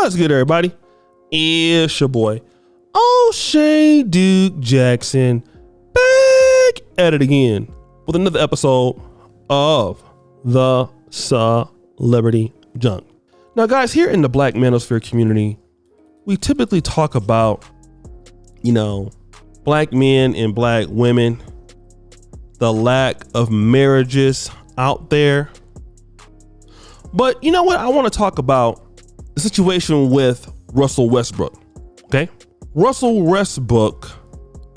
What's good, everybody? It's your boy, O'Shea Duke Jackson, back at it again with another episode of the Celebrity Junk. Now, guys, here in the Black manosphere community, we typically talk about, black men and black women, the lack of marriages out there. But you know what? I want to talk about the situation with Russell Westbrook. Okay. Russell Westbrook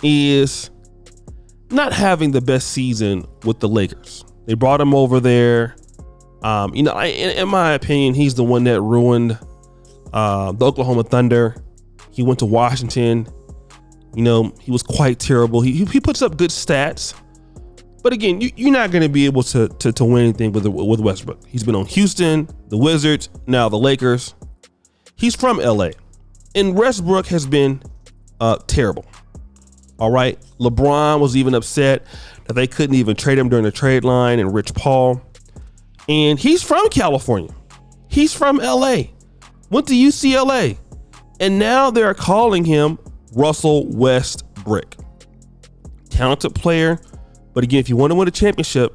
is not having the best season with the Lakers. They brought him over there. In my opinion, he's the one that ruined the Oklahoma Thunder. He went to Washington. He was quite terrible. He puts up good stats. But again, you're not going to be able to win anything with Westbrook. He's been on Houston, the Wizards, now the Lakers. He's from LA. And Westbrook has been terrible. All right. LeBron was even upset that they couldn't even trade him during the trade line, and Rich Paul. And he's from California. He's from LA. Went to UCLA. And now they're calling him Russell Westbrick. Talented player. But again, if you want to win a championship,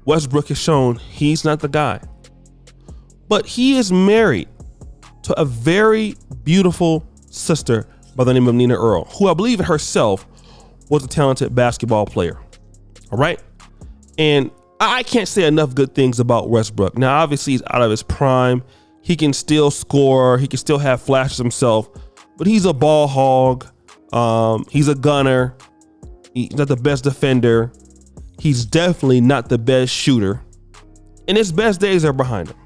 Westbrook has shown he's not the guy. But he is married to a very beautiful sister by the name of Nina Earl, who I believe herself was a talented basketball player. All right. And I can't say enough good things about Westbrook. Now, obviously, he's out of his prime. He can still score. He can still have flashes himself, but he's a ball hog. He's a gunner. He's not the best defender. He's definitely not the best shooter. And his best days are behind him.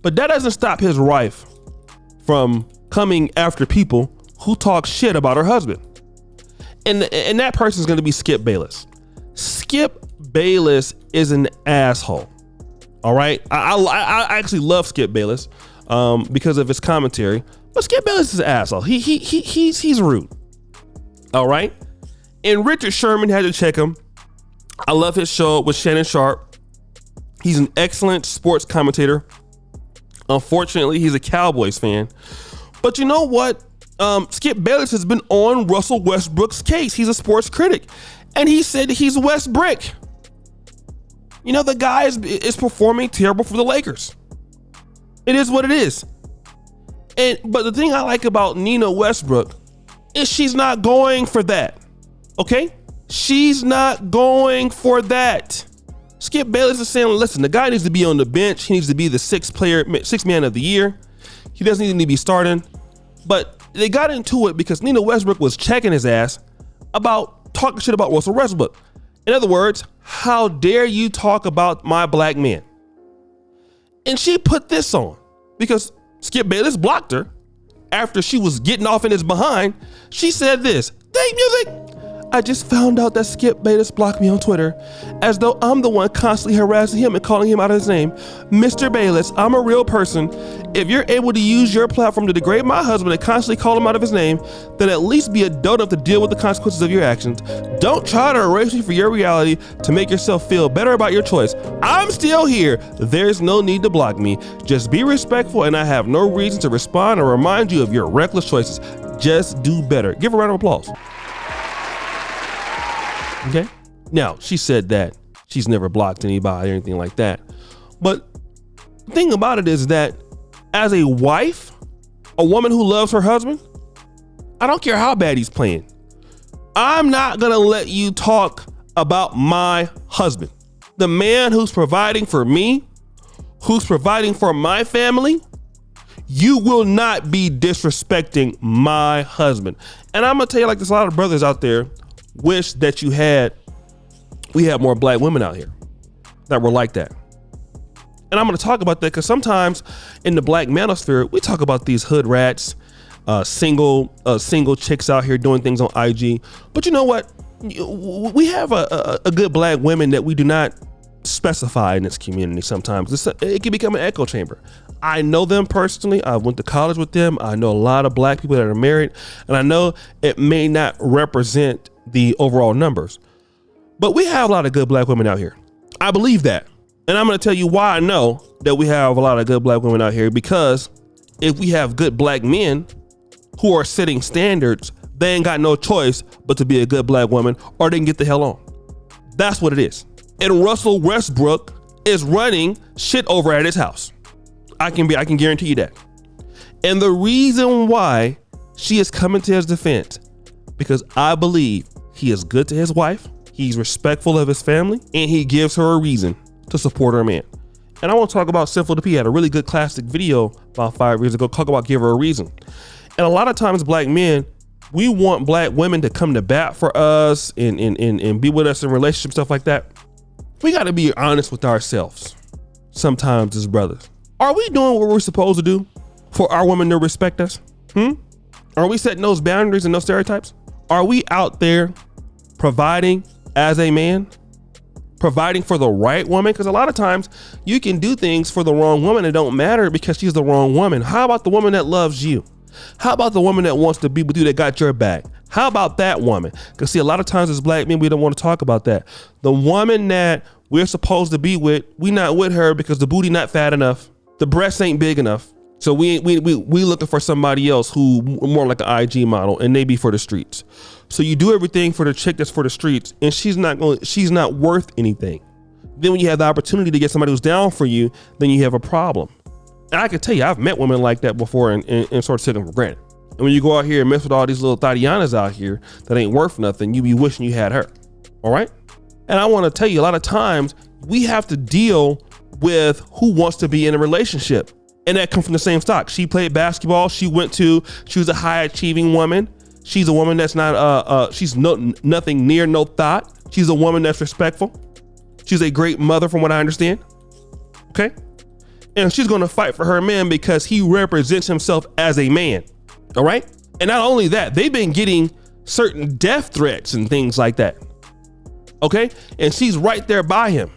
But that doesn't stop his wife from coming after people who talk shit about her husband. And that person is going to be Skip Bayless. Skip Bayless is an asshole. All right. I actually love Skip Bayless because of his commentary. But Skip Bayless is an asshole. He's rude. All right. And Richard Sherman had to check him. I love his show with Shannon Sharp. He's an excellent sports commentator. Unfortunately, he's a Cowboys fan. But you know what? Skip Bayless has been on Russell Westbrook's case. He's a sports critic. And he said he's Westbrick. The guy is performing terrible for the Lakers. It is what it is. But the thing I like about Nina Westbrook is she's not going for that. Okay? She's not going for that. Skip Bayless is saying, listen, the guy needs to be on the bench. He needs to be the sixth man of the year. He doesn't need to be starting. But they got into it because Nina Westbrook was checking his ass about talking shit about Russell Westbrook. In other words, how dare you talk about my black man? And she put this on because Skip Bayless blocked her after she was getting off in his behind. She said this, "Thank music. I just found out that Skip Bayless blocked me on Twitter as though I'm the one constantly harassing him and calling him out of his name. Mr. Bayless, I'm a real person. If you're able to use your platform to degrade my husband and constantly call him out of his name, then at least be adult enough to deal with the consequences of your actions. Don't try to erase me for your reality to make yourself feel better about your choice. I'm still here. There's no need to block me. Just be respectful, and I have no reason to respond or remind you of your reckless choices. Just do better." Give her a round of applause. Okay. Now, she said that she's never blocked anybody or anything like that. But the thing about it is that as a wife, a woman who loves her husband, I don't care how bad he's playing. I'm not going to let you talk about my husband. The man who's providing for me, who's providing for my family. You will not be disrespecting my husband. And I'm going to tell you like this, a lot of brothers out there wish that we had more black women out here that were like that. And I'm going to talk about that because sometimes in the black manosphere, we talk about these hood rats, single chicks out here doing things on IG. But you know what? We have a good black women that we do not specify in this community. Sometimes it can become an echo chamber. I know them personally. I went to college with them. I know a lot of black people that are married, and I know it may not represent the overall numbers, but we have a lot of good black women out here. I believe that. And I'm going to tell you why I know that we have a lot of good black women out here, because if we have good black men who are setting standards, they ain't got no choice but to be a good black woman or they can get the hell on. That's what it is. And Russell Westbrook is running shit over at his house. I can guarantee you that. And the reason why she is coming to his defense, because I believe he is good to his wife, he's respectful of his family, and he gives her a reason to support her man. And I want to talk about Sinful to P. Had a really good classic video about 5 years ago, talk about give her a reason. And a lot of times black men, we want black women to come to bat for us and be with us in relationships, stuff like that. We got to be honest with ourselves sometimes as brothers. Are we doing what we're supposed to do for our women to respect us? Are we setting those boundaries and those stereotypes? Are we out there providing as a man? Providing for the right woman? Because a lot of times you can do things for the wrong woman. It don't matter because she's the wrong woman. How about the woman that loves you? How about the woman that wants to be with you, that got your back? How about that woman? Because see, a lot of times as black men, we don't want to talk about that. The woman that we're supposed to be with, we not with her because the booty not fat enough. The breasts ain't big enough. So we looking for somebody else who more like an IG model, and they be for the streets. So you do everything for the chick that's for the streets, and she's not worth anything. Then when you have the opportunity to get somebody who's down for you, then you have a problem. And I can tell you, I've met women like that before and sort of took them for granted. And when you go out here and mess with all these little Tatianas out here that ain't worth nothing, you be wishing you had her. All right. And I want to tell you, a lot of times we have to deal with who wants to be in a relationship. And that comes from the same stock. She played basketball. She was a high achieving woman. She's a woman that's not, she's nothing near no thought. She's a woman that's respectful. She's a great mother from what I understand. Okay. And she's going to fight for her man because he represents himself as a man. All right. And not only that, they've been getting certain death threats and things like that. Okay. And she's right there by him.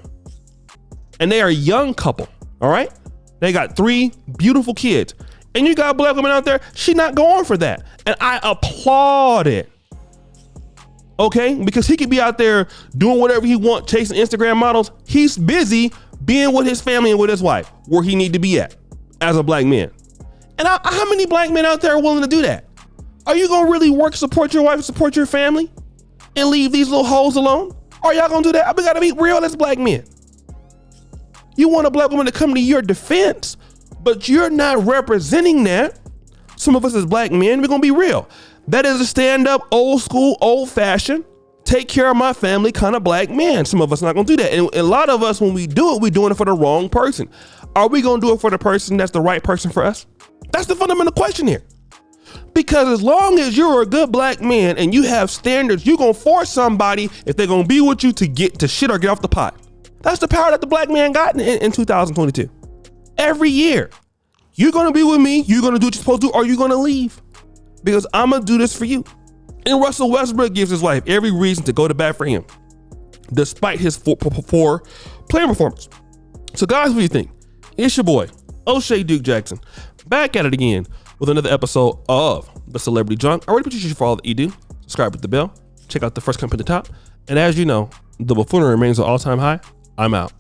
And they are a young couple. All right. They got 3 beautiful kids. And you got black women out there, she not going for that. And I applaud it. Okay? Because he could be out there doing whatever he wants, chasing Instagram models. He's busy being with his family and with his wife, where he need to be at as a black man. And how many black men out there are willing to do that? Are you going to really work, support your wife, support your family, and leave these little hoes alone? Are y'all going to do that? We got to be real as black men. You want a black woman to come to your defense, but you're not representing that. Some of us as black men, we're going to be real. That is a stand up, old school, old fashioned, take care of my family kind of black man. Some of us not going to do that. And a lot of us, when we do it, we're doing it for the wrong person. Are we going to do it for the person that's the right person for us? That's the fundamental question here. Because as long as you're a good black man and you have standards, you're going to force somebody, if they're going to be with you, to get to shit or get off the pot. That's the power that the black man got in 2022. Every year, you're going to be with me, you're going to do what you're supposed to do, or you're going to leave. Because I'm going to do this for you. And Russell Westbrook gives his wife every reason to go to bat for him, despite his poor playing performance. So guys, what do you think? It's your boy, O'Shea Duke Jackson, back at it again with another episode of The Celebrity Junk. I really appreciate you for all that you do. Subscribe with the bell. Check out the first comment at the top. And as you know, the buffoonery remains an all-time high. I'm out.